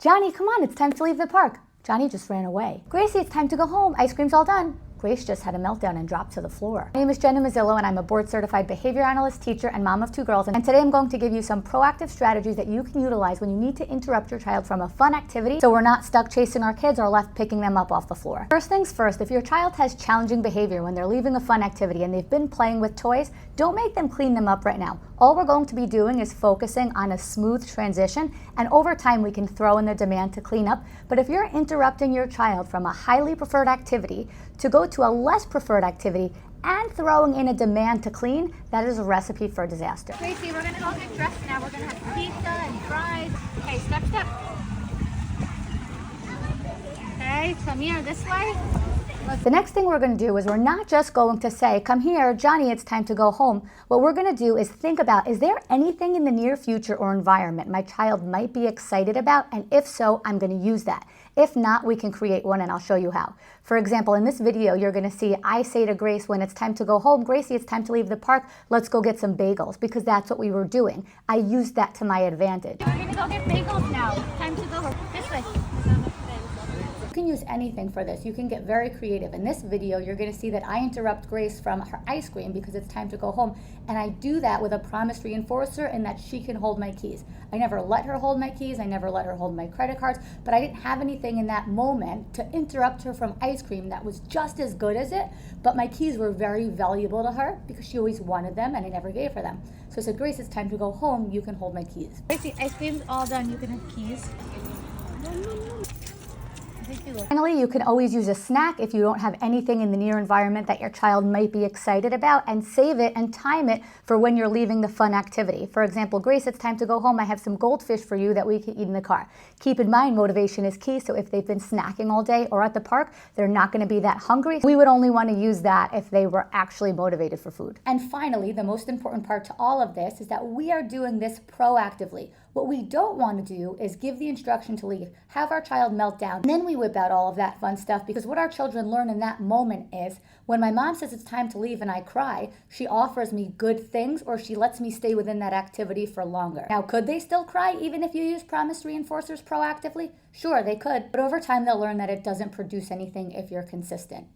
Johnny, come on, it's time to leave the park. Johnny just ran away. Gracie, it's time to go home. Ice cream's all done. Grace just had a meltdown and dropped to the floor. My name is Jenna Mazzillo and I'm a board-certified behavior analyst, teacher, and mom of 2 girls. And today I'm going to give you some proactive strategies that you can utilize when you need to interrupt your child from a fun activity so we're not stuck chasing our kids or left picking them up off the floor. First things first, if your child has challenging behavior when they're leaving a fun activity and they've been playing with toys, don't make them clean them up right now. All we're going to be doing is focusing on a smooth transition, and over time we can throw in the demand to clean up. But if you're interrupting your child from a highly preferred activity to go to a less preferred activity and throwing in a demand to clean, that is a recipe for disaster. Gracie, we're gonna go get dressed now. We're gonna have pizza and fries. Okay, step. Okay, come here, this way. The next thing we're going to do is we're not just going to say, come here, Johnny, it's time to go home. What we're going to do is think about, is there anything in the near future or environment my child might be excited about? And if so, I'm going to use that. If not, we can create one and I'll show you how. For example, in this video, you're going to see I say to Grace when it's time to go home, Gracie, it's time to leave the park. Let's go get some bagels, because that's what we were doing. I used that to my advantage. We're going to go get bagels now. Time to go this way. You can use anything for this. You can get very creative. In this video, you're going to see that I interrupt Grace from her ice cream because it's time to go home, and I do that with a promise reinforcer in that she can hold my keys. I never let her hold my keys. I never let her hold my credit cards, but I didn't have anything in that moment to interrupt her from ice cream that was just as good as it, but my keys were very valuable to her because she always wanted them and I never gave her them. So I said, Grace, it's time to go home. You can hold my keys. Gracie, ice cream's all done. You can have keys. Finally, you can always use a snack if you don't have anything in the near environment that your child might be excited about, and save it and time it for when you're leaving the fun activity. For example, Grace, it's time to go home. I have some goldfish for you that we can eat in the car. Keep in mind, motivation is key, so if they've been snacking all day or at the park, they're not going to be that hungry. We would only want to use that if they were actually motivated for food. And finally, the most important part to all of this is that we are doing this proactively. What we don't want to do is give the instruction to leave, have our child melt down, and then we whip out all of that fun stuff, because what our children learn in that moment is when my mom says it's time to leave and I cry, she offers me good things or she lets me stay within that activity for longer. Now, could they still cry even if you use promise reinforcers proactively? Sure, they could, but over time they'll learn that it doesn't produce anything if you're consistent.